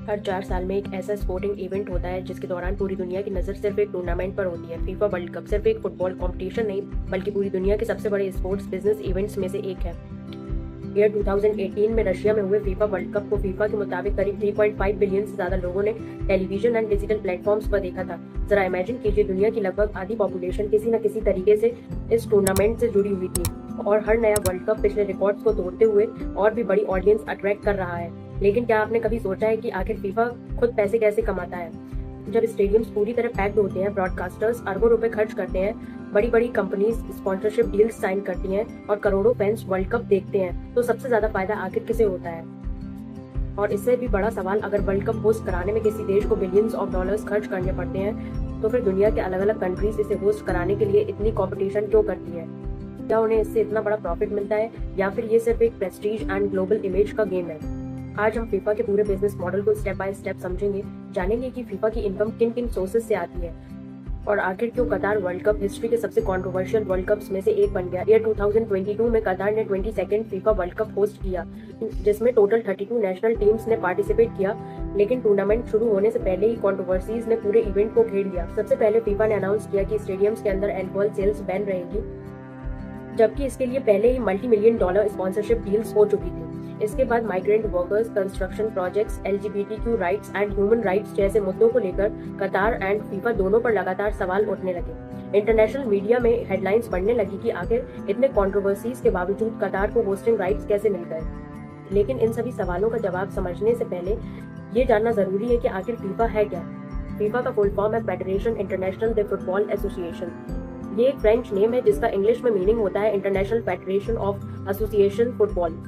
हर 4 साल में एक ऐसा स्पोर्टिंग इवेंट होता है जिसके दौरान पूरी दुनिया की नज़र सिर्फ एक टूर्नामेंट पर होती है। फीफा वर्ल्ड कप सिर्फ एक फुटबॉल कॉम्पिटिशन नहीं बल्कि पूरी दुनिया के सबसे बड़े स्पोर्ट्स बिजनेस इवेंट्स में से एक है। ईयर 2018 में रशिया में हुए फीफा वर्ल्ड कप को फीफा के मुताबिक करीब 3.5 बिलियन से ज्यादा लोगों ने टेलीविजन एंड डिजिटल प्लेटफॉर्म्स पर देखा था। जरा इमेजिन कीजिए, दुनिया की लगभग आधी पॉपुलेशन किसी न किसी तरीके से इस टूर्नामेंट से जुड़ी हुई थी और हर नया वर्ल्ड कप पिछले रिकॉर्ड्स को तोड़ते हुए और भी बड़ी ऑडियंस अट्रैक्ट कर रहा है। लेकिन क्या आपने कभी सोचा है कि आखिर फीफा खुद पैसे कैसे कमाता है? जब स्टेडियम्स पूरी तरह पैक्ड होते हैं, ब्रॉडकास्टर्स अरबों रुपए खर्च करते हैं, बड़ी बड़ी कंपनीज स्पॉन्सरशिप डील्स साइन करती हैं और करोड़ों फैंस वर्ल्ड कप देखते हैं, तो सबसे ज्यादा फायदा आखिर किसे होता है? और इससे भी बड़ा सवाल, अगर वर्ल्ड कप होस्ट कराने में किसी देश को बिलियंस ऑफ डॉलर्स खर्च करने पड़ते हैं, तो फिर दुनिया के अलग अलग कंट्रीज इसे होस्ट कराने के लिए इतनी कॉम्पिटिशन क्यों करती है? क्या उन्हें इससे इतना बड़ा प्रॉफिट मिलता है या फिर ये सिर्फ एक प्रेस्टीज एंड ग्लोबल इमेज का गेम है? आज हम फीफा के पूरे बिजनेस मॉडल को स्टेप बाय स्टेप समझेंगे, जानेंगे कि फीफा की इनकम किन किन सोर्सेज से आती है और आखिर क्यों कतार वर्ल्ड कप हिस्ट्री के सबसे कंट्रोवर्शियल वर्ल्ड कप्स में से एक बन गया। ईयर 2022 में कतार ने 22nd FIFA world cup host किया, जिसमें टोटल 32 नेशनल टीम्स ने पार्टिसिपेट किया। लेकिन टूर्नामेंट शुरू होने से पहले ही कंट्रोवर्सीज ने पूरे इवेंट को घेर लिया। सबसे पहले फीफा ने अनाउंस किया कि स्टेडियम्स के अंदर अल्कोहल सेल्स बैन रहेगी, जबकि इसके लिए पहले ही मल्टी-मिलियन डॉलर स्पॉन्सरशिप डील्स हो चुकी थी। इसके बाद migrant workers, construction projects, LGBTQ rights and human rights जैसे मुद्दों को लेकर कतार एंड फीफा दोनों पर लगातार सवाल उठने लगे। इंटरनेशनल मीडिया में हेडलाइंस बढ़ने लगी कि आखिर इतने कंट्रोवर्सीज के बावजूद कतार को होस्टिंग राइट्स कैसे मिल गए। लेकिन इन सभी सवालों का जवाब समझने से पहले ये जानना जरूरी है कि आखिर फीफा है क्या। फीफा का फुल फॉर्म है फेडरेशन इंटरनेशनल दे फुटबॉल एसोसिएशन। ये एक फ्रेंच नेम है जिसका इंग्लिश में मीनिंग होता है international federation of association football.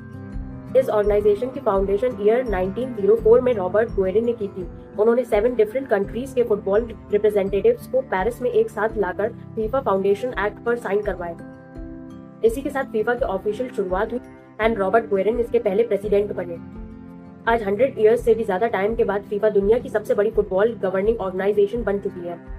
इस ऑर्गेनाइजेशन की फाउंडेशन ईयर 1904 में रॉबर्ट गुएरिन ने की थी। उन्होंने 7 डिफरेंट कंट्रीज के फुटबॉल रिप्रेजेंटेटिव्स को पेरिस में एक साथ लाकर फीफा फाउंडेशन एक्ट पर साइन करवाए। इसी के साथ फीफा की ऑफिशियल शुरुआत हुई एंड रॉबर्ट गुएरिन इसके पहले प्रेसिडेंट बने। आज 100 ईयर्स से भी ज्यादा टाइम के बाद फीफा दुनिया की सबसे बड़ी फुटबॉल गवर्निंग ऑर्गेनाइजेशन बन चुकी है।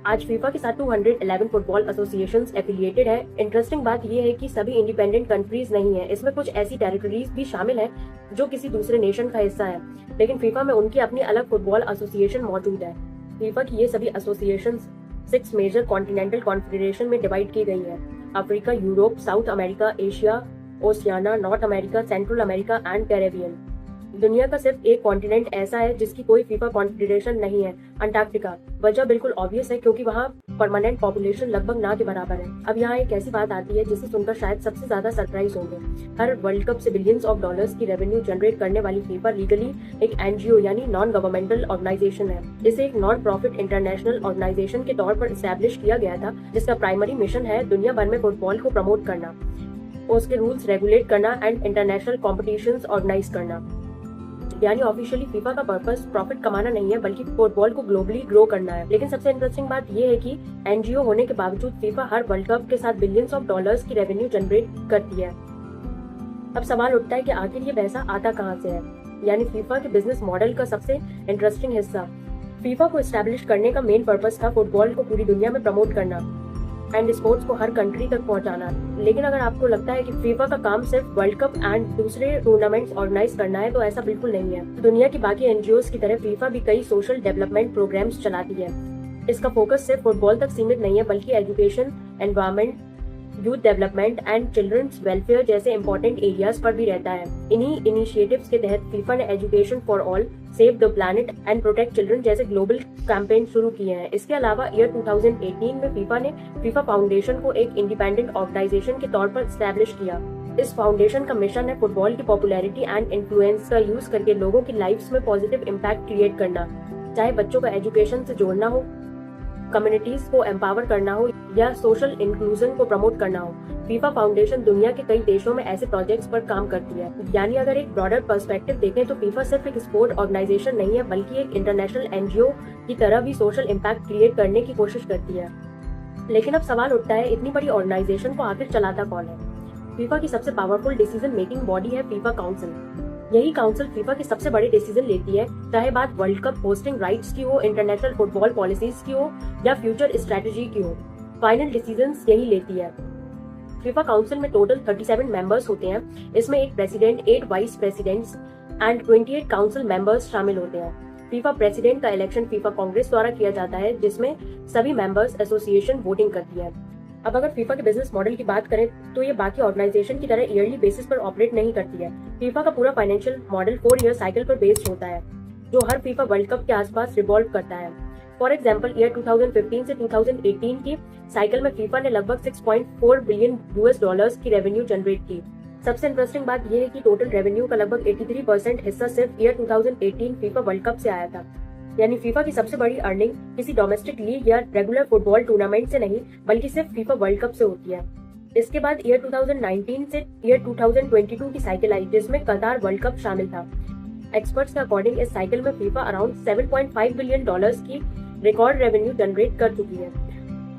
आज फीफा के साथ 211 फुटबॉल एसोसिएशंस एफिलिएटेड है। इंटरेस्टिंग बात यह है कि सभी इंडिपेंडेंट कंट्रीज नहीं है, इसमें कुछ ऐसी टेरिटरीज भी शामिल है जो किसी दूसरे नेशन का हिस्सा है, लेकिन फीफा में उनकी अपनी अलग फुटबॉल एसोसिएशन मौजूद है। फीफा की ये सभी एसोसिएशंस 6 मेजर कॉन्टिनेंटल कॉन्फेडरेशन में डिवाइड की गई है: Africa, Europe, south America, Asia, Oceania, north America, central America and Caribbean. दुनिया का सिर्फ एक कॉन्टिनेंट ऐसा है जिसकी कोई फीफा कॉन्फेडरेशन नहीं है, अंटार्कटिका। वजह बिल्कुल ऑब्वियस है, क्योंकि वहाँ परमानेंट पॉपुलेशन लगभग ना के बराबर है। अब यहाँ एक ऐसी बात आती है जिसे सुनकर शायद सबसे ज्यादा सरप्राइज होंगे। हर वर्ल्ड कप से बिलियंस ऑफ डॉलर्स की रेवेन्यू जनरेट करने वाली फीफा लीगली एक NGO यानी नॉन गवर्नमेंटल ऑर्गेनाइजेशन है। इसे एक नॉन प्रॉफिट इंटरनेशनल ऑर्गेनाइजेशन के तौर पर एस्टैब्लिश किया गया था, जिसका प्राइमरी मिशन है दुनिया भर में फुटबॉल को प्रमोट करना, उसके रूल्स रेगुलेट करना एंड इंटरनेशनल कॉम्पिटिशंस ऑर्गेनाइज करना। यानी ऑफिशियली फीफा का पर्पस प्रॉफिट कमाना नहीं है बल्कि फुटबॉल को ग्लोबली ग्रो करना है। लेकिन सबसे इंटरेस्टिंग बात यह है कि NGO होने के बावजूद फीफा हर वर्ल्ड कप के साथ बिलियंस ऑफ डॉलर्स की रेवेन्यू जनरेट करती है। अब सवाल उठता है कि आखिर ये पैसा आता कहाँ से है, यानी फीफा के बिजनेस मॉडल का सबसे इंटरेस्टिंग हिस्सा। फीफा को एस्टैब्लिश करने का मेन पर्पस था फुटबॉल को पूरी दुनिया में प्रमोट करना एंड स्पोर्ट्स को हर कंट्री तक पहुंचाना। लेकिन अगर आपको लगता है कि फीफा का काम सिर्फ वर्ल्ड कप एंड दूसरे टूर्नामेंट्स ऑर्गेनाइज करना है, तो ऐसा बिल्कुल नहीं है। दुनिया की बाकी NGOs की तरह फीफा भी कई सोशल डेवलपमेंट प्रोग्राम्स चलाती है। इसका फोकस सिर्फ फुटबॉल तक सीमित नहीं है बल्कि education, environment, youth development and children's welfare जैसे इंपॉर्टेंट एरियाज पर भी रहता है। इन्हीं इनिशिएटिव्स के तहत फीफा ने education for all, save the planet and protect children जैसे ग्लोबल कैंपेन शुरू किए हैं। इसके अलावा ईयर 2018 में फीफा ने फीफा फाउंडेशन को एक इंडिपेंडेंट ऑर्गेनाइजेशन के तौर पर एस्टैब्लिश किया। इस फाउंडेशन का मिशन है फुटबॉल की पॉपुलैरिटी एंड इन्फ्लुएंस का यूज करके लोगों की लाइफ्स में पॉजिटिव इम्पैक्ट क्रिएट करना, चाहे बच्चों का एजुकेशन से जोड़ना हो, कम्युनिटीज को एम्पावर करना हो या सोशल इंक्लूजन को प्रमोट करना हो। फीफा फाउंडेशन दुनिया के कई देशों में ऐसे प्रोजेक्ट्स पर काम करती है। यानी अगर एक ब्रॉडर पर्सपेक्टिव देखें तो फीफा सिर्फ एक स्पोर्ट ऑर्गेनाइजेशन नहीं है बल्कि एक इंटरनेशनल NGO की तरह भी सोशल इम्पैक्ट क्रिएट करने की कोशिश करती है। लेकिन अब सवाल उठता है, इतनी बड़ी ऑर्गेनाइजेशन को आखिर चलाता कौन है? फीफा की सबसे पावरफुल डिसीजन मेकिंग बॉडी है फीफा काउंसिल। यही काउंसिल फीफा के सबसे बड़े डिसीजन लेती है, चाहे बात वर्ल्ड कप होस्टिंग राइट्स की हो, इंटरनेशनल फुटबॉल पॉलिसीज की हो या फ्यूचर स्ट्रेटेजी की हो। फाइनल डिसीजंस यही लेती है। फीफा काउंसिल में टोटल 37 मेंबर्स होते हैं। इसमें एक president, 8 vice presidents and 28 council members शामिल होते हैं। फीफा प्रेसिडेंट का इलेक्शन फीफा कांग्रेस द्वारा किया जाता है, जिसमें सभी मेंबर्स एसोसिएशन वोटिंग करती है। अब अगर फीफा के बिजनेस मॉडल की बात करें तो ये बाकी ऑर्गेनाइजेशन की तरह ईयरली बेसिस पर ऑपरेट नहीं करती है। फीफा का पूरा फाइनेंशियल मॉडल 4 ईयर साइकिल पर बेस्ड होता है, जो हर फीफा वर्ल्ड कप के आसपास रिवॉल्व करता है। फॉर एग्जाम्पल, ईयर 2015 से 2018 की साइकिल में फीफा ने लगभग 6.4 बिलियन US डॉलर्स की रेवेन्यू जनरेट की। सबसे इंटरेस्टिंग बात यह है कि टोटल रेवेन्यू का लगभग 83% हिस्सा सिर्फ ईयर 2018 फीफा वर्ल्ड कप से आया था। यानी फीफा की सबसे बड़ी अर्निंग किसी डोमेस्टिक लीग या रेगुलर फुटबॉल टूर्नामेंट से नहीं, बल्कि सिर्फ फीफा वर्ल्ड कप से होती है। इसके बाद ईयर 2019 से ईयर 2022 की साइकिल आई, जिसमें कतार वर्ल्ड कप शामिल था। एक्सपर्ट्स के अकॉर्डिंग इस साइकिल में फीफा अराउंड 7.5 बिलियन डॉलर्स की रिकॉर्ड रेवेन्यू जनरेट कर चुकी है,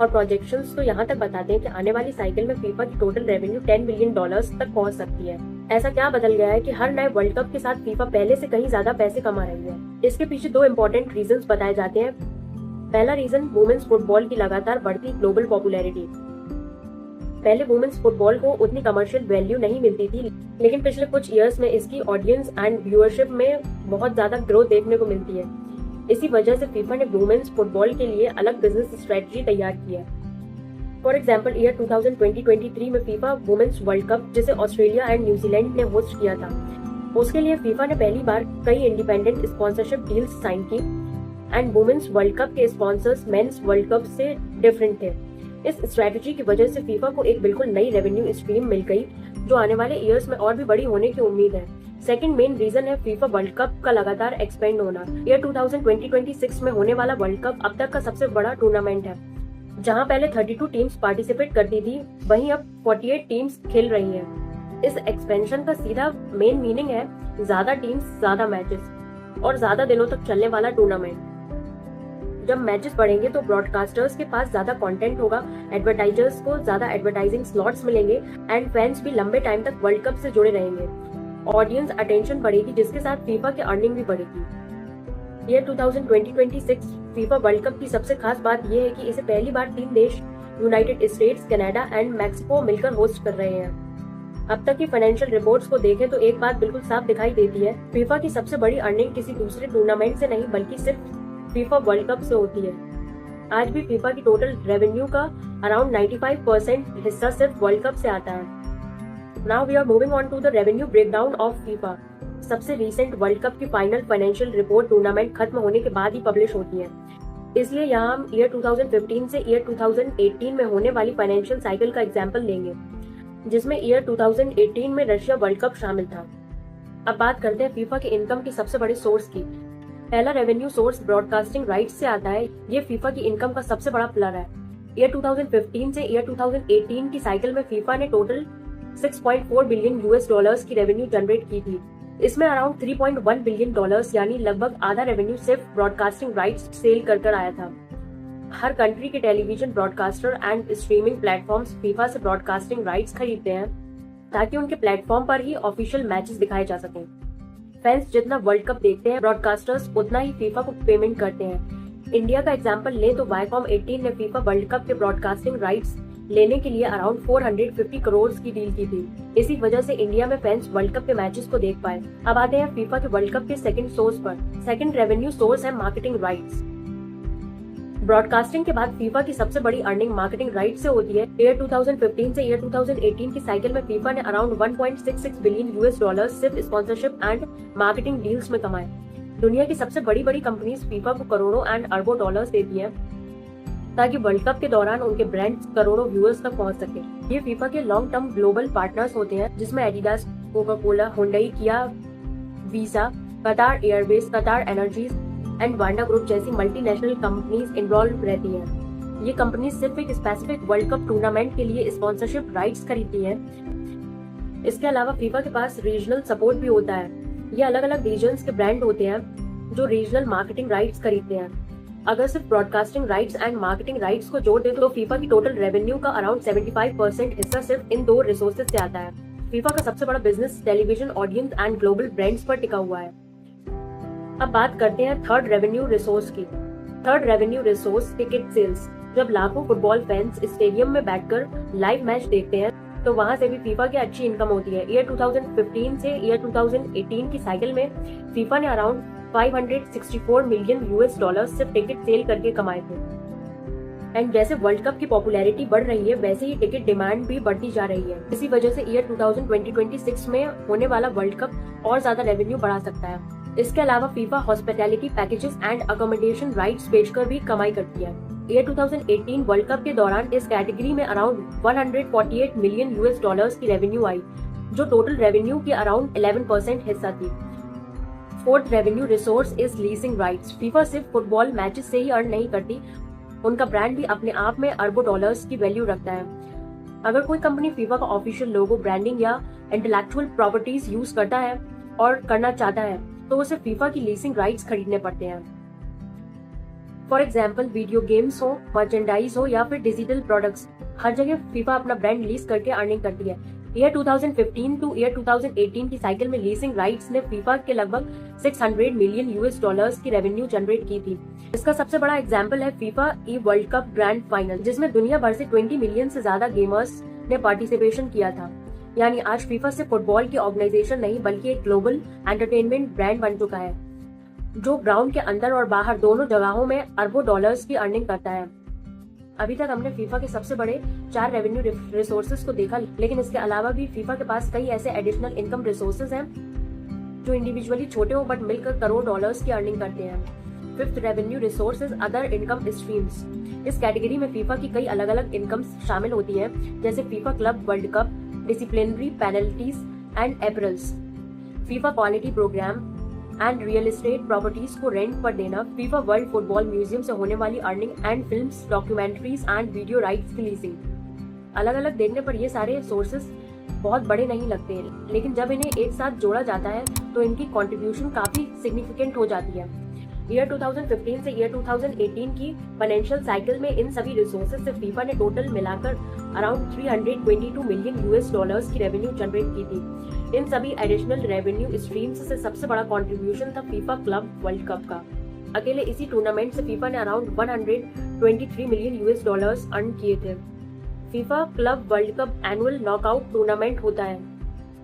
और प्रोजेक्शंस तो यहाँ तक बताते हैं कि आने वाली साइकिल में फीफा की टोटल रेवेन्यू 10 बिलियन डॉलर्स तक पहुँच सकती है। ऐसा क्या बदल गया है कि हर नए वर्ल्ड कप के साथ फीफा पहले से कहीं ज्यादा पैसे कमा रही है? इसके पीछे 2 इम्पोर्टेंट रीजंस बताए जाते हैं। पहला रीजन वुमेन्स फुटबॉल की लगातार बढ़ती ग्लोबल पॉपुलैरिटी। पहले वुमेन्स फुटबॉल को उतनी कमर्शियल वैल्यू नहीं मिलती थी, लेकिन पिछले कुछ ईयर्स में इसकी ऑडियंस एंड व्यूअरशिप में बहुत ज्यादा ग्रोथ देखने को मिलती है। इसी वजह से फीफा ने वुमेन्स फुटबॉल के लिए अलग बिजनेस स्ट्रेटजी तैयार की है। फॉर एग्जाम्पल, ईयर 2020-23 में फीफा वुमेन्स वर्ल्ड कप, जिसे ऑस्ट्रेलिया एंड न्यूजीलैंड ने होस्ट किया था, उसके लिए फीफा ने पहली बार कई इंडिपेंडेंट स्पॉन्सरशिप डील्स साइन की, एंड वुमेन्स वर्ल्ड कप के स्पॉन्सर्स मेंस वर्ल्ड कप से डिफरेंट थे। इस स्ट्रेटजी की वजह से फीफा को एक बिल्कुल नई रेवेन्यू स्ट्रीम मिल गई, जो आने वाले ईयर्स में और भी बड़ी होने की उम्मीद है। सेकंड मेन रीजन है फीफा वर्ल्ड कप का लगातार एक्सपेंड होना। ईयर 2020-26 में होने वाला वर्ल्ड कप अब तक का सबसे बड़ा टूर्नामेंट है। जहां पहले 32 टीम्स पार्टिसिपेट करती थी, वहीं अब 48 टीम्स खेल रही हैं। इस एक्सपेंशन का सीधा मेन मीनिंग है ज्यादा टीम्स, ज्यादा मैचेस और ज्यादा दिनों तक चलने वाला टूर्नामेंट। जब मैचेस बढ़ेंगे तो ब्रॉडकास्टर्स के पास ज्यादा कंटेंट होगा, एडवर्टाइजर्स को ज्यादा एडवर्टाइजिंग स्लॉट्स मिलेंगे, एंड फैंस भी लंबे टाइम तक वर्ल्ड कप से जुड़े रहेंगे। ऑडियंस अटेंशन बढ़ेगी, जिसके साथ फीफा की अर्निंग भी बढ़ेगी। ईयर 2020-26 फीफा वर्ल्ड कप की सबसे खास बात यह है कि इसे पहली बार 3 देश United states, Canada and Mexico मिलकर होस्ट कर रहे हैं। अब तक की फाइनेंशियल रिपोर्ट्स को देखें तो एक बात बिल्कुल साफ दिखाई देती है, फीफा की सबसे बड़ी अर्निंग किसी दूसरे टूर्नामेंट से नहीं, बल्कि सिर्फ फीफा वर्ल्ड कप से होती है। आज भी फीफा की टोटल रेवेन्यू का अराउंड 95% हिस्सा सिर्फ वर्ल्ड कप से आता है। Now we are moving on to the revenue breakdown of FIFA. सबसे रीसेंट वर्ल्ड कप की फाइनल फाइनेंशियल रिपोर्ट टूर्नामेंट खत्म होने के बाद ही पब्लिश होती है, इसलिए यहाँ हम ईयर 2015 से ईयर 2018 में होने वाली फाइनेंशियल साइकिल का एग्जाम्पल लेंगे, जिसमें ईयर 2018 में रशिया वर्ल्ड कप शामिल था। अब बात करते हैं फीफा के इनकम की सबसे बड़े सोर्स की। पहला रेवेन्यू सोर्स ब्रॉडकास्टिंग राइट्स से आता है। ये फीफा की इनकम का सबसे बड़ा पिलर है। ईयर 2015 से ईयर 2018 की साइकिल में फीफा ने टोटल 6.4 बिलियन US डॉलर्स की रेवेन्यू जनरेट की थी। इसमें अराउंड 3.1 बिलियन डॉलर्स यानी लगभग आधा रेवेन्यू सिर्फ ब्रॉडकास्टिंग राइट्स सेल कर आया था। हर कंट्री के television broadcaster and streaming platforms FIFA से ब्रॉडकास्टिंग राइट्स खरीदते हैं, ताकि उनके प्लेटफॉर्म पर ही ऑफिशियल मैचेस दिखाए जा सकें। फैंस जितना वर्ल्ड कप देखते हैं, ब्रॉडकास्टर्स उतना ही फीफा को पेमेंट करते हैं। इंडिया का एग्जांपल लें तो वाईकॉम 18 ने फीफा वर्ल्ड कप के ब्रॉडकास्टिंग राइट्स लेने के लिए अराउंड 450 करोड़ की डील की थी। इसी वजह से इंडिया में फैंस वर्ल्ड कप के मैचेस को देख पाए। अब आते हैं फीफा के वर्ल्ड कप के सेकंड सोर्स पर। सेकंड रेवेन्यू सोर्स है मार्केटिंग राइट्स। ब्रॉडकास्टिंग के बाद फीफा की सबसे बड़ी अर्निंग मार्केटिंग राइट से होती है। ईयर 2015 से ईयर 2018 की साइकिल में फीफा ने अराउंड 1.66 बिलियन US डॉलर्स सिर्फ स्पॉन्सरशिप एंड मार्केटिंग डील्स में कमाए। दुनिया की सबसे बड़ी बड़ी कंपनीज फीफा को करोड़ों एंड अरबों डॉलर्स देती हैं, ताकि वर्ल्ड कप के दौरान उनके ब्रांड्स करोड़ों व्यूअर्स तक पहुंच सके। ये फीफा के लॉन्ग टर्म ग्लोबल पार्टनर्स होते हैं, जिसमें एडिडास, कोका कोला, हुंडई, किया, वीसा, कतार एयरवेज, कतार एनर्जीज एंड वांडा ग्रुप जैसी मल्टीनेशनल कंपनीज इन्वॉल्व रहती हैं। ये कंपनीज सिर्फ एक स्पेसिफिक वर्ल्ड कप टूर्नामेंट के लिए स्पॉन्सरशिप राइट्स खरीदती हैं। इसके अलावा फीफा के पास रीजनल सपोर्ट भी होता है। ये अलग अलग रीजन्स के ब्रांड होते हैं जो रीजनल मार्केटिंग राइट्स खरीदते हैं। अगर सिर्फ broadcasting rights and marketing rights को जोड़ दे तो फीफा की टोटल रेवेन्यू का अराउंड 75% हिस्सा सिर्फ इन 2 रिसोर्सेज से आता है। फीफा का सबसे बड़ा business television audience and global brands पर टिका हुआ है। अब बात करते हैं थर्ड रेवेन्यू रिसोर्स की। Third revenue resource ticket sales. जब लाखों फुटबॉल फैंस स्टेडियम में बैठकर लाइव मैच देखते हैं तो वहां से भी फीफा की अच्छी इनकम होती है। ईयर 2015 से ईयर 2018 की साइकिल में फीफा ने अराउंड 564 मिलियन यूएस डॉलर सिर्फ टिकट सेल करके कमाए थे। एंड जैसे वर्ल्ड कप की पॉपुलैरिटी बढ़ रही है वैसे ही टिकट डिमांड भी बढ़ती जा रही है। इसी वजह से ईयर 2026 में होने वाला वर्ल्ड कप और ज्यादा रेवेन्यू बढ़ा सकता है। इसके अलावा FIFA hospitality packages and accommodation rights बेचकर भी कमाई करती है। ईयर 2018 वर्ल्ड कप के दौरान इस कैटेगरी में अराउंड 148 मिलियन यूएस डॉलर्स की रेवेन्यू आई, जो टोटल रेवेन्यू की अराउंड 11% हिस्सा थी। Fourth revenue resource is leasing rights. FIFA सिर्फ फुटबॉल मैचेस से ही अर्न नहीं करती, उनका ब्रांड भी अपने आप में अरबों डॉलर्स की वैल्यू रखता है। अगर कोई कंपनी फीफा का ऑफिशियल लोगो, ब्रांडिंग या इंटेलेक्चुअल प्रॉपर्टीज यूज करता है और करना चाहता है तो उसे फीफा की लीजिंग राइट्स खरीदने पड़ते हैं। फॉर एग्जाम्पल वीडियो गेम्स हो, मर्चेंडाइज हो या फिर डिजिटल प्रोडक्ट्स, हर जगह फीफा अपना ब्रांड लीज करके अर्निंग करती है। ईयर 2015 टू ईयर 2018 की साइकिल में लीजिंग राइट्स ने फीफा के लगभग 600 मिलियन यूएस डॉलर्स की रेवेन्यू जनरेट की थी। इसका सबसे बड़ा एग्जाम्पल है फीफा ई वर्ल्ड कप ग्रैंड फाइनल, जिसमें दुनिया भर से 20 मिलियन से ज्यादा गेमर्स ने पार्टिसिपेशन किया था। यानी आज फीफा सिर्फ फुटबॉल की ऑर्गेनाइजेशन नहीं बल्कि एक ग्लोबल एंटरटेनमेंट ब्रांड बन चुका है, जो ग्राउंड के अंदर और बाहर दोनों जगहों में अरबों डॉलर्स की अर्निंग करता है। अभी तक हमने फीफा के सबसे बड़े 4 रेवेन्यू रिसोर्सेज को देखा, लेकिन इसके अलावा भी फीफा के पास कई ऐसे एडिशनल इनकम रिसोर्सेज हैं जो इंडिविजुअली छोटे हो बट मिलकर करोड़ डॉलर्स की अर्निंग करते हैं। Fifth revenue resource is other income streams. इस कैटेगरी में फीफा की कई अलग अलग इनकम्स शामिल होती हैं, जैसे FIFA club world cup, disciplinary penalties and apparels, FIFA quality programme and real estate properties को रेंट पर देना, फीफा वर्ल्ड फुटबॉल म्यूजियम से होने वाली earning and films, documentaries and video rights की लीजिंग। अलग अलग देखने पर ये सारे सोर्सेस बहुत बड़े नहीं लगते, लेकिन जब इन्हें एक साथ जोड़ा जाता है तो इनकी कंट्रीब्यूशन काफी सिग्निफिकेंट हो जाती है। ईयर 2015 से ईयर 2018 की फाइनेंशियल साइकिल में इन सभी रिसोर्सेज से फीफा ने टोटल मिलाकर अराउंड 322 मिलियन यूएस डॉलर्स की रेवेन्यू जनरेट की थी। इन सभी एडिशनल रेवेन्यू स्ट्रीम्स से सबसे बड़ा कंट्रीब्यूशन था फीफा क्लब वर्ल्ड कप का। अकेले इसी टूर्नामेंट से फीफा ने around 123 million US dollars earn किए थे। FIFA club world cup annual knockout tournament होता है,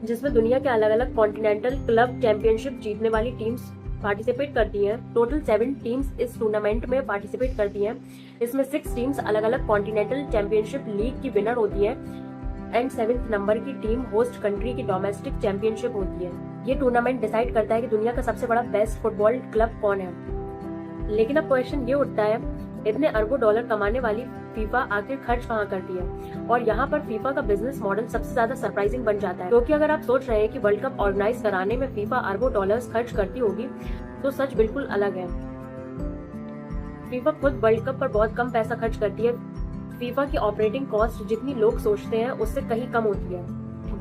जिसमें दुनिया के अलग अलग कॉन्टिनेंटल क्लब चैंपियनशिप जीतने वाली टीम्स पार्टिसिपेट करती हैं। टोटल 7 टीम्स इस टूर्नामेंट में पार्टिसिपेट करती हैं। इसमें 6 टीम्स अलग अलग कॉन्टिनेंटल चैंपियनशिप लीग की विनर होती है एंड 7th नंबर की टीम होस्ट कंट्री की डोमेस्टिक चैंपियनशिप होती है। ये टूर्नामेंट डिसाइड करता है कि दुनिया का सबसे बड़ा बेस्ट फुटबॉल क्लब कौन है। लेकिन अब क्वेश्चन ये उठता है, इतने अरबों डॉलर कमाने वाली फीफा आखिर खर्च कहाँ करती है? और यहाँ पर फीफा का बिजनेस मॉडल सबसे ज्यादा सरप्राइजिंग बन जाता है, क्योंकि अगर आप सोच रहे हैं कि वर्ल्ड कप ऑर्गेनाइज कराने में फीफा अरबों डॉलर्स खर्च करती होगी तो सच बिल्कुल अलग है। फीफा खुद वर्ल्ड कप पर बहुत कम पैसा खर्च करती है। फीफा की ऑपरेटिंग कॉस्ट जितनी लोग सोचते हैं उससे कहीं कम होती है।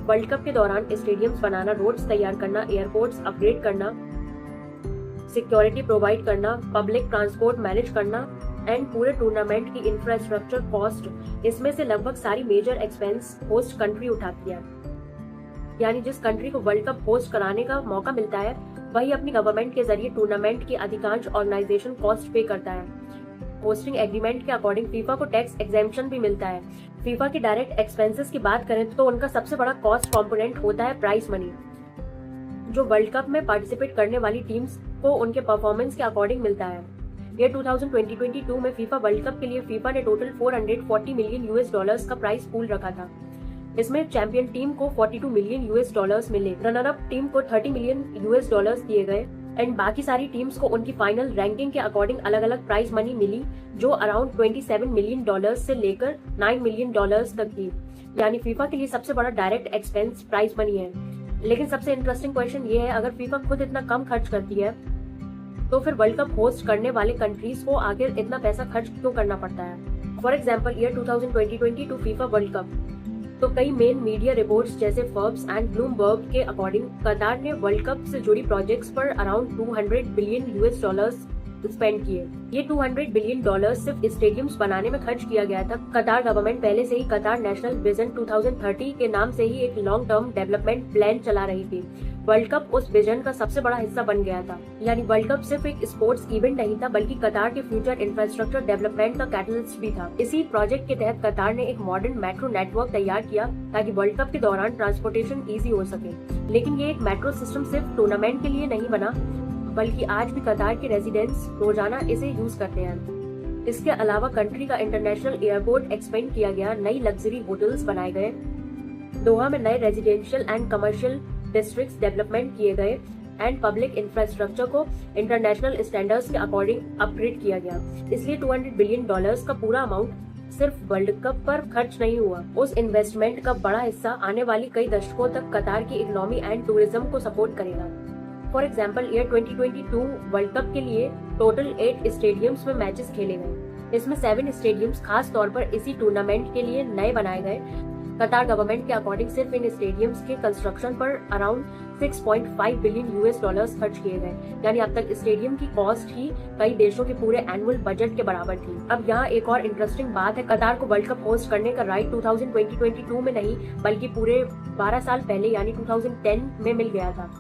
वर्ल्ड कप के दौरान स्टेडियम्स बनाना, रोड्स तैयार करना, एयरपोर्ट्स अपग्रेड करना, सिक्योरिटी प्रोवाइड करना, पब्लिक ट्रांसपोर्ट मैनेज करना एंड पूरे टूर्नामेंट की इंफ्रास्ट्रक्चर कॉस्ट, इसमें से लगभग सारी मेजर एक्सपेंस होस्ट कंट्री उठाती है। यानी जिस कंट्री को वर्ल्ड कप होस्ट कराने का मौका मिलता है वही अपनी गवर्नमेंट के जरिए टूर्नामेंट की अधिकांश ऑर्गेनाइजेशन कॉस्ट पे करता है। होस्टिंग एग्रीमेंट के अकॉर्डिंग फीफा को टैक्स एग्जेम्पशन भी मिलता है। फीफा की डायरेक्ट एक्सपेंसेस की बात करें तो उनका सबसे बड़ा कॉस्ट कंपोनेंट होता है प्राइस मनी, जो वर्ल्ड कप में पार्टिसिपेट करने वाली टीम्स को उनके परफॉर्मेंस के अकॉर्डिंग मिलता है। ईयर 2022 में फीफा वर्ल्ड कप के लिए फीफा ने टोटल 440 मिलियन यूएस डॉलर्स का प्राइस पूल रखा था। इसमें चैंपियन टीम को 42 मिलियन यूएस डॉलर्स मिले, रनर अप टीम को 30 मिलियन यूएस डॉलर्स दिए गए एंड बाकी सारी टीम्स को उनकी फाइनल रैंकिंग के अकॉर्डिंग अलग अलग प्राइज मनी मिली, जो अराउंड 27 मिलियन डॉलर्स से लेकर 9 मिलियन डॉलर्स तक थी। यानी फीफा के लिए सबसे बड़ा डायरेक्ट एक्सपेंस प्राइज मनी है। लेकिन सबसे इंटरेस्टिंग क्वेश्चन ये है, अगर फीफा खुद इतना कम खर्च करती है तो फिर वर्ल्ड कप होस्ट करने वाले कंट्रीज को आखिर इतना पैसा खर्च क्यों करना पड़ता है? For example year 2022 FIFA world cup, तो कई मेन मीडिया रिपोर्ट्स जैसे फोर्ब्स एंड ब्लूमबर्ग के अकॉर्डिंग कतार ने वर्ल्ड कप से जुड़ी प्रोजेक्ट्स पर around 200 billion US dollars spend किए। ये $200 बिलियन सिर्फ स्टेडियम्स बनाने में खर्च किया गया था। कतार गवर्नमेंट पहले से ही कतार नेशनल विजन 2030 के नाम से ही एक लॉन्ग टर्म डेवलपमेंट प्लान चला रही थी। वर्ल्ड कप उस विजन का सबसे बड़ा हिस्सा बन गया था। यानी वर्ल्ड कप सिर्फ एक स्पोर्ट्स इवेंट नहीं था, बल्कि कतार के फ्यूचर इंफ्रास्ट्रक्चर डेवलपमेंट का कैटलिस्ट भी था। इसी प्रोजेक्ट के तहत कतार ने एक मॉडर्न मेट्रो नेटवर्क तैयार किया ताकि वर्ल्ड कप के दौरान ट्रांसपोर्टेशन ईजी हो सके। लेकिन ये एक मेट्रो सिस्टम सिर्फ टूर्नामेंट के लिए नहीं बना, बल्कि आज भी कतार के रेजिडेंट्स रोजाना इसे यूज करते हैं। इसके अलावा कंट्री का इंटरनेशनल एयरपोर्ट एक्सपेंड किया गया, नई लग्जरी होटल्स बनाए गए, दोहा में नए residential and commercial districts development किए गए एंड पब्लिक इंफ्रास्ट्रक्चर को इंटरनेशनल स्टैंडर्ड्स के अकॉर्डिंग अपग्रेड किया गया। इसलिए $200 बिलियन का पूरा अमाउंट सिर्फ वर्ल्ड कप पर खर्च नहीं हुआ। उस इन्वेस्टमेंट का बड़ा हिस्सा आने वाली कई दशकों तक कतार की इकोनॉमी एंड टूरिज्म को सपोर्ट करेगा। For example, year 2022 world cup के लिए टोटल 8 स्टेडियम्स में मैचेस खेले गए। इसमें 7 स्टेडियम्स खास तौर पर इसी टूर्नामेंट के लिए नए बनाए गए। कतार गवर्नमेंट के अकॉर्डिंग सिर्फ इन स्टेडियम्स के कंस्ट्रक्शन पर अराउंड $6.5 बिलियन खर्च किए गए। यानी अब तक स्टेडियम की कॉस्ट ही कई देशों के पूरे एनुअल बजट के बराबर थी। अब यहाँ एक और इंटरेस्टिंग बात है, कतार को वर्ल्ड कप होस्ट करने का राइट 2022 में नहीं, बल्कि पूरे 12 साल पहले यानी 2010 में मिल गया था।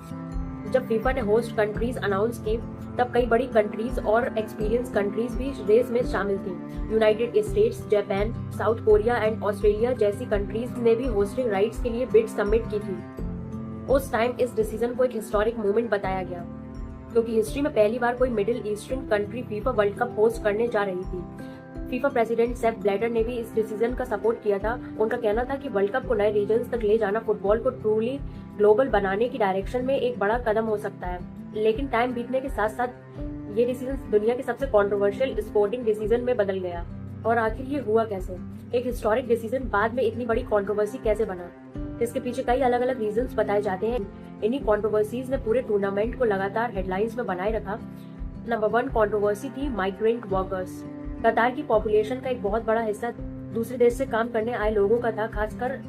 जब फीफा ने होस्ट कंट्रीज अनाउंस की, तब कई बड़ी कंट्रीज और एक्सपीरियंस कंट्रीज भी रेस में शामिल थी। United states, Japan, south Korea and Australia जैसी कंट्रीज ने भी होस्टिंग राइट्स के लिए बिड सबमिट की थी। उस टाइम इस डिसीजन को एक हिस्टोरिक मूवमेंट बताया गया, क्योंकि हिस्ट्री में पहली बार कोई middle eastern country FIFA world cup host करने जा रही थी। फीफा प्रेसिडेंट सेप ब्लैटर ने भी इस डिसीजन का सपोर्ट किया था। उनका कहना था कि वर्ल्ड कप को नए रीजन्स तक ले जाना फुटबॉल को ट्रूली ग्लोबल बनाने की डायरेक्शन में एक बड़ा कदम हो सकता है। लेकिन टाइम बीतने के साथ साथ ये डिसीजन दुनिया के सबसे कंट्रोवर्शियल स्पोर्टिंग डिसीजन में बदल गया। और आखिर ये हुआ कैसे? एक हिस्टोरिक डिसीजन बाद में इतनी बड़ी कंट्रोवर्सी कैसे बना? इसके पीछे कई अलग अलग रीजंस बताए जाते हैं। इन्हीं कंट्रोवर्सीज ने पूरे टूर्नामेंट को लगातार हेडलाइंस में बनाए रखा। नंबर 1 कंट्रोवर्सी थी माइग्रेंट वर्कर्स। कतार की पॉपुलेशन का एक बहुत बड़ा हिस्सा दूसरे देश से काम करने आए लोगों का था, खासकर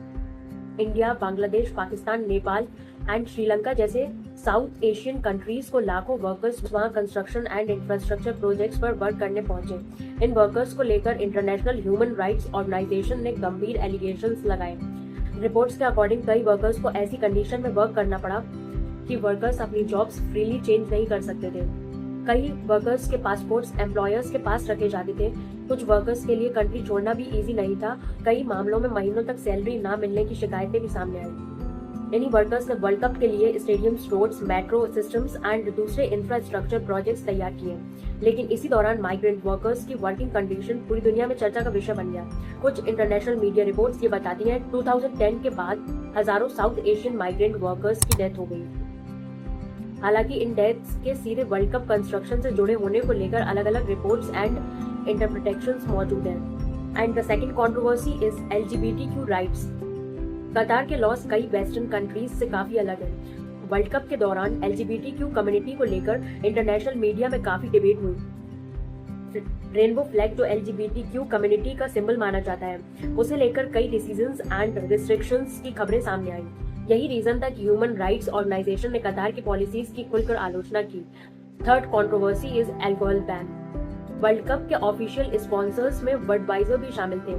इंडिया, बांग्लादेश, पाकिस्तान, नेपाल एंड श्रीलंका जैसे साउथ एशियन कंट्रीज को लाखों वर्कर्स वहां कंस्ट्रक्शन एंड इंफ्रास्ट्रक्चर प्रोजेक्ट्स पर वर्क करने पहुंचे। इन वर्कर्स को लेकर इंटरनेशनल ह्यूमन राइट्स ऑर्गेनाइजेशन ने गंभीर एलिगेशंस लगाए। रिपोर्ट्स के अकॉर्डिंग कई वर्कर्स को ऐसी कंडीशन में वर्क करना पड़ा कि वर्कर्स अपनी जॉब्स फ्रीली चेंज नहीं कर सकते थे। कई वर्कर्स के पासपोर्ट्स एम्प्लॉयर्स के पास रखे जाते थे। कुछ वर्कर्स के लिए कंट्री छोड़ना भी इजी नहीं था। कई मामलों में महीनों तक सैलरी ना मिलने की शिकायतें भी सामने आई। इन्हीं वर्कर्स ने वर्ल्ड कप के लिए stadiums, roads, metro systems and दूसरे इंफ्रास्ट्रक्चर प्रोजेक्ट्स तैयार किए। लेकिन इसी दौरान माइग्रेंट वर्कर्स की वर्किंग कंडीशन पूरी दुनिया में चर्चा का विषय बन गया। कुछ इंटरनेशनल मीडिया रिपोर्ट्स ये बताती हैं 2010 के बाद हजारों साउथ एशियन माइग्रेंट वर्कर्स की डेथ हो गई। हालांकि इन डेथ्स के सीधे वर्ल्ड कप कंस्ट्रक्शन से जुड़े होने को लेकर अलग अलग रिपोर्ट्स एंड इंटरप्रिटेशंस मौजूद हैं। And the second controversy is LGBTQ rights. कतार के लॉस कई वेस्टर्न कंट्रीज से काफी अलग है। वर्ल्ड कप के दौरान LGBTQ कम्युनिटी को लेकर इंटरनेशनल मीडिया में काफी डिबेट हुई। रेनबो फ्लैग जो LGBTQ कम्युनिटी का सिंबल माना जाता है, उसे लेकर कई डिसीजंस एंड रिस्ट्रिक्शंस की खबरें सामने आई। यही रीजन था कि ह्यूमन राइट्स ऑर्गेनाइजेशन ने कतार की पॉलिसीज की खुलकर आलोचना की। Third controversy is alcohol ban. World cup के ऑफिशियल स्पॉन्सर्स में बडवाइजर भी शामिल थे,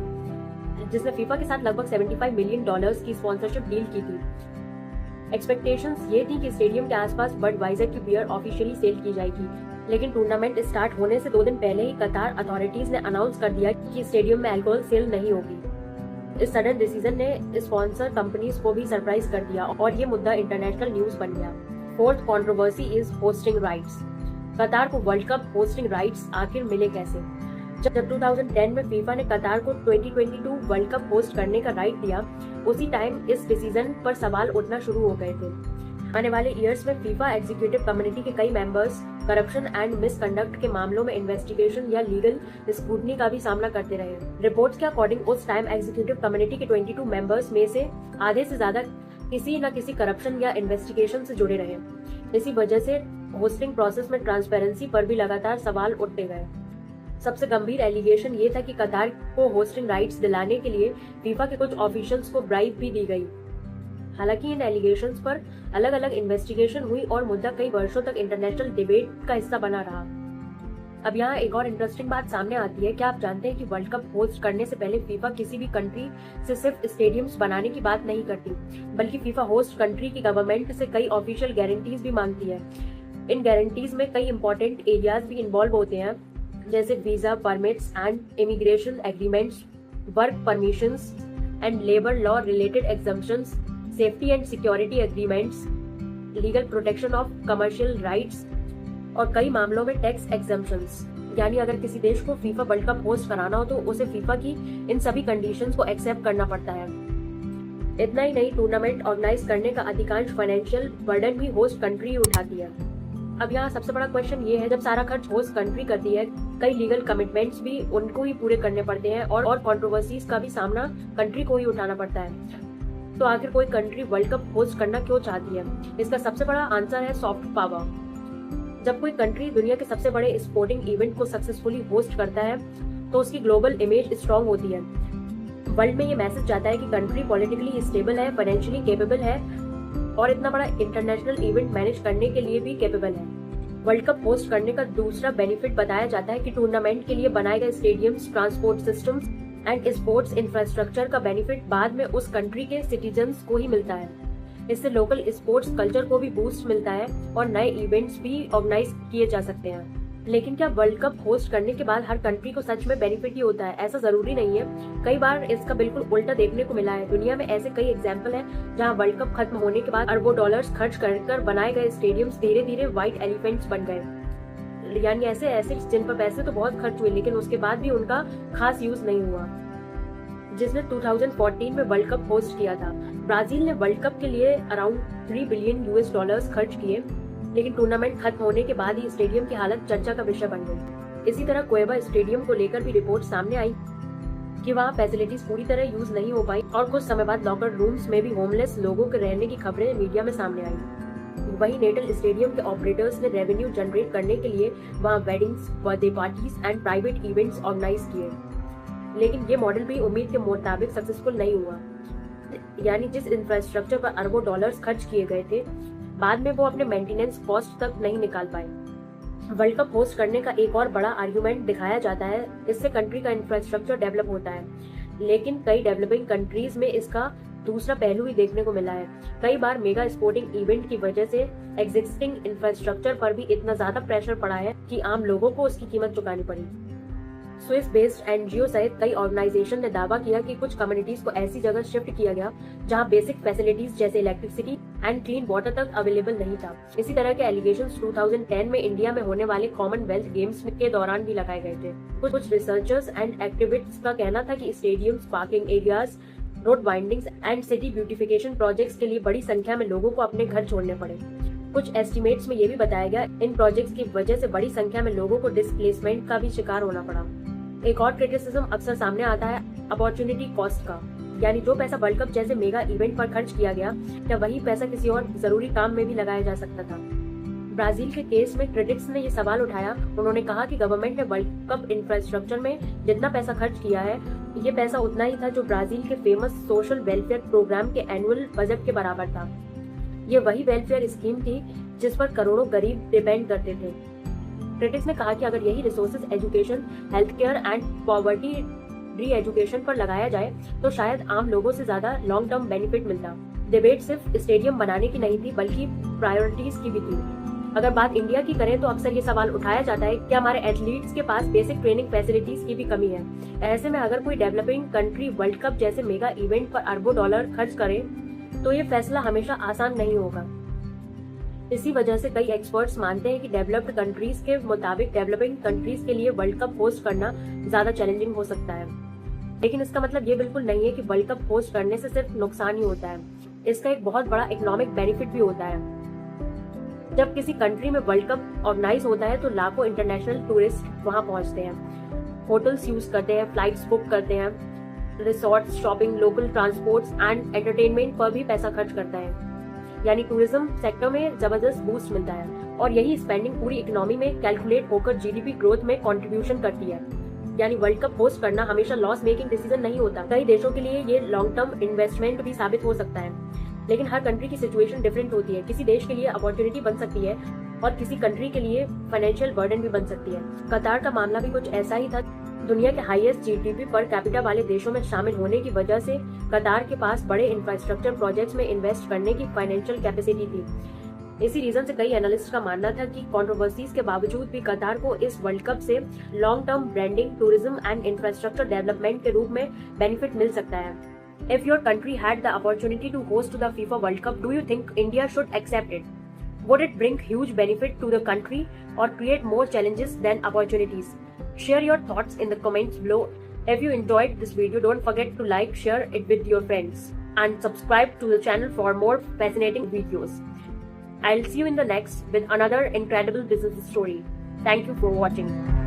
जिसने फीफा के साथ लगभग $75 मिलियन की स्पॉन्सरशिप डील की थी। एक्सपेक्टेशंस ये थी कि स्टेडियम के आसपास बडवाइजर की बियर ऑफिशियली सेल की जाएगी। लेकिन टूर्नामेंट स्टार्ट होने से 2 दिन पहले ही कतार अथॉरिटीज ने अनाउंस कर दिया कि स्टेडियम में अल्कोहल सेल नहीं होगी। इस सडन डिसीजन ने स्पॉन्सर कंपनीज को भी सरप्राइज कर दिया और ये मुद्दा इंटरनेशनल न्यूज बन गया। Fourth controversy is hosting rights. कतार को वर्ल्ड कप होस्टिंग राइट्स आखिर मिले कैसे? जब 2010 में फीफा ने कतार को 2022 वर्ल्ड कप होस्ट करने का राइट दिया, उसी टाइम इस डिसीजन पर सवाल उठना शुरू हो गए थे। आने वाले ईयर्स में फीफा एग्जीक्यूटिव कम्युनिटी के कई मेंबर्स करप्शन एंड मिसकंडक्ट के मामलों में इन्वेस्टिगेशन या लीगल स्क्रूटनी का भी सामना करते रहे। रिपोर्ट्स के अकॉर्डिंग उस टाइम एग्जीक्यूटिव कम्युनिटी के 22 मेंबर्स में से आधे से ज्यादा किसी न किसी करप्शन या इन्वेस्टिगेशन से जुड़े रहे। इसी वजह से होस्टिंग प्रोसेस में ट्रांसपेरेंसी पर भी लगातार सवाल उठते गए। सबसे गंभीर एलिगेशन ये था कि कतार को होस्टिंग राइट्स दिलाने के लिए फीफा के कुछ ऑफिशियल्स को ब्राइब भी दी गई। हालांकि इन एलिगेशंस पर अलग अलग इन्वेस्टिगेशन हुई और मुद्दा कई वर्षों तक इंटरनेशनल डिबेट का हिस्सा बना रहा। अब यहाँ एक और इंटरेस्टिंग बात सामने आती है। क्या आप जानते हैं कि वर्ल्ड कप होस्ट करने से पहले फीफा किसी भी कंट्री से सिर्फ स्टेडियम्स बनाने की बात नहीं करती, बल्कि फीफा होस्ट कंट्री की गवर्नमेंट से कई ऑफिशियल गारंटीज भी मांगती है। इन गारंटीज में कई इंपॉर्टेंट एरियाज भी इन्वॉल्व होते हैं, जैसे visa permits and immigration agreements, work permissions and labour law related exemptions, safety and security agreements, legal protection of commercial rights और कई मामलों में टैक्स एग्जम्पशंस। यानी अगर किसी देश को फीफा वर्ल्ड कप होस्ट कराना हो तो उसे फीफा की इन सभी कंडीशंस को एक्सेप्ट करना पड़ता है। इतना ही नहीं, टूर्नामेंट ऑर्गेनाइज करने का अधिकांश फाइनेंशियल बर्डन भी होस्ट कंट्री उठाती है। अब यहाँ सबसे बड़ा क्वेश्चन ये है, जब सारा खर्च होस्ट कंट्री करती है, कई लीगल कमिटमेंट्स भी उनको ही पूरे करने पड़ते हैं और कंट्रोवर्सीज का भी सामना कंट्री को ही उठाना पड़ता है। तो आखिर कोई कंट्री वर्ल्ड कप होस्ट करना क्यों चाहती है? इसका सबसे बड़ा आंसर है सॉफ्ट पावर। जब कोई कंट्री दुनिया के सबसे बड़े स्पोर्टिंग इवेंट को सक्सेसफुली होस्ट करता है तो उसकी ग्लोबल इमेज स्ट्रांग होती है। वर्ल्ड में ये मैसेज जाता है कि कंट्री पॉलिटिकली स्टेबल है, फाइनेंशियली केपेबल है और इतना बड़ा इंटरनेशनल इवेंट मैनेज करने के लिए भी केपेबल है। वर्ल्ड कप होस्ट करने का दूसरा बेनिफिट बताया जाता है कि टूर्नामेंट के लिए बनाए गए stadiums, transport systems and sports infrastructure का बेनिफिट बाद में उस कंट्री के सिटीजन्स को ही मिलता है। इससे लोकल स्पोर्ट्स कल्चर को भी बूस्ट मिलता है और नए इवेंट्स भी ऑर्गेनाइज किए जा सकते हैं। लेकिन क्या वर्ल्ड कप होस्ट करने के बाद हर कंट्री को सच में बेनिफिट ही होता है? ऐसा जरूरी नहीं है। कई बार इसका बिल्कुल उल्टा देखने को मिला है। दुनिया में ऐसे कई एग्जाम्पल हैं जहां वर्ल्ड कप खत्म होने के बाद अरबों डॉलर्स खर्च कर बनाए गए स्टेडियम्स धीरे धीरे व्हाइट एलिफेंट्स बन गए। यानी ऐसे जिन पर पैसे तो बहुत खर्च हुए लेकिन उसके बाद भी उनका खास यूज नहीं हुआ। जिसने 2014 में वर्ल्ड कप होस्ट किया था, ब्राजील ने वर्ल्ड कप के लिए अराउंड 3 बिलियन यूएस डॉलर्स खर्च किए, लेकिन टूर्नामेंट खत्म होने के बाद ही स्टेडियम की हालत चर्चा का विषय बन गई। इसी तरह क्वेबा स्टेडियम को लेकर भी रिपोर्ट सामने आई कि वहाँ फैसिलिटीज पूरी तरह यूज नहीं हो पाई और कुछ समय बाद लॉकर रूम्स में भी होमलेस लोगों के रहने की खबरें मीडिया में सामने आई। वहीं नेटल स्टेडियम के ऑपरेटर्स ने रेवेन्यू जनरेट करने के लिए वहाँ weddings, birthday parties and private events organise किए, लेकिन ये मॉडल भी उम्मीद के मुताबिक सक्सेसफुल नहीं हुआ। यानी जिस इंफ्रास्ट्रक्चर पर अरबों डॉलर्स खर्च किए गए थे, बाद में वो अपने मेंटेनेंस कॉस्ट तक नहीं निकाल पाए। वर्ल्ड कप होस्ट करने का एक और बड़ा आर्गुमेंट दिखाया जाता है, इससे कंट्री का इंफ्रास्ट्रक्चर डेवलप होता है, लेकिन कई डेवलपिंग कंट्रीज में इसका दूसरा पहलू ही देखने को मिला है। कई बार मेगा स्पोर्टिंग इवेंट की वजह से एग्जिस्टिंग इंफ्रास्ट्रक्चर पर भी इतना ज्यादा प्रेशर पड़ा है कि आम लोगों को उसकी कीमत चुकानी पड़ी। स्विस बेस्ड एनजीओ सहित कई ऑर्गेनाइजेशन ने दावा किया कि कुछ कम्युनिटीज को ऐसी जगह शिफ्ट किया गया जहां बेसिक फैसिलिटीज जैसे इलेक्ट्रिसिटी एंड क्लीन वाटर तक अवेलेबल नहीं था। इसी तरह के एलिगेशंस 2010 में इंडिया में होने वाले कॉमनवेल्थ गेम्स के दौरान भी लगाए गए थे। कुछ रिसर्चर्स एंड एक्टिविस्ट्स का कहना था कि stadiums, parking areas, road windings and city beautification projects के लिए बड़ी संख्या में लोगों को अपने घर छोड़ने पड़े। कुछ एस्टिमेट्स में ये भी बताया गया इन प्रोजेक्ट्स की वजह से बड़ी संख्या में लोगों को डिस्प्लेसमेंट का भी शिकार होना पड़ा। एक और क्रिटिसिज्म अक्सर सामने आता है अपॉर्चुनिटी कॉस्ट का, यानी जो पैसा वर्ल्ड कप जैसे मेगा इवेंट पर खर्च किया गया, क्या वही पैसा किसी और जरूरी काम में भी लगाया जा सकता था? ब्राजील के केस में क्रिटिक्स ने ये सवाल उठाया। उन्होंने कहा कि गवर्नमेंट ने वर्ल्ड कप इंफ्रास्ट्रक्चर में जितना पैसा खर्च किया है, ये पैसा उतना ही था जो ब्राजील के फेमस सोशल वेलफेयर प्रोग्राम के एनुअल बजट के बराबर था। ये वही वेलफेयर स्कीम थी जिस पर करोड़ों गरीब डिपेंड करते थे। क्रिटिक्स ने कहा कि अगर यही resources education, health care and poverty री एजुकेशन पर लगाया जाए तो शायद आम लोगों से ज्यादा लॉन्ग टर्म बेनिफिट मिलता। डिबेट सिर्फ स्टेडियम बनाने की नहीं थी बल्कि प्रायोरिटीज की भी थी। अगर बात इंडिया की करें तो अक्सर ये सवाल उठाया जाता है कि हमारे एथलीट्स के पास बेसिक ट्रेनिंग फैसिलिटीज की भी कमी है। ऐसे में अगर कोई डेवलपिंग कंट्री वर्ल्ड कप जैसे मेगा इवेंट पर अरबों डॉलर खर्च करे तो ये फैसला हमेशा आसान नहीं होगा। इसी वजह से कई एक्सपर्ट्स मानते हैं कि डेवलप्ड कंट्रीज के मुताबिक डेवलपिंग कंट्रीज के लिए वर्ल्ड कप होस्ट करना ज्यादा चैलेंजिंग हो सकता है। लेकिन इसका मतलब ये बिल्कुल नहीं है कि वर्ल्ड कप होस्ट करने से सिर्फ नुकसान ही होता है, इसका एक बहुत बड़ा इकोनॉमिक बेनिफिट भी होता है। जब किसी कंट्री में वर्ल्ड कप ऑर्गेनाइज होता है तो लाखों इंटरनेशनल टूरिस्ट वहां पहुंचते हैं, होटल्स यूज करते हैं, फ्लाइट्स बुक करते हैं, resorts, shopping, local transports and entertainment पर भी पैसा खर्च करता है। यानी टूरिज्म सेक्टर में जबरदस्त बूस्ट मिलता है और यही स्पेंडिंग पूरी इकोनॉमी में कैलकुलेट होकर जीडीपी ग्रोथ में कंट्रीब्यूशन करती है। यानी वर्ल्ड कप होस्ट करना हमेशा लॉस मेकिंग डिसीजन नहीं होता। कई देशों के लिए ये लॉन्ग टर्म इन्वेस्टमेंट भी साबित हो सकता है, लेकिन हर कंट्री की सिचुएशन डिफरेंट होती है। किसी देश के लिए अपॉर्चुनिटी बन सकती है और किसी कंट्री के लिए फाइनेंशियल बर्डन भी बन सकती है। कतार का मामला भी कुछ ऐसा ही था। दुनिया के हाईएस्ट जीडीपी पर कैपिटा वाले देशों में शामिल होने की वजह से कतार के पास बड़े इंफ्रास्ट्रक्चर प्रोजेक्ट्स में इन्वेस्ट करने की फाइनेंशियल कैपेसिटी थी। इसी रीजन से कई एनालिस्ट का मानना था कि कंट्रोवर्सीज के बावजूद भी कतार को इस वर्ल्ड कप से long term branding, tourism and infrastructure development के रूप में बेनिफिट मिल सकता है। If your country had the opportunity to host the FIFA World Cup, do you think India should accept it? Would it bring huge benefit to the country or create more challenges than opportunities? Share your thoughts in the comments below. If you enjoyed this video, don't forget to like, share it with your friends and subscribe to the channel for more fascinating videos. I'll see you in the next with another incredible business story. Thank you for watching.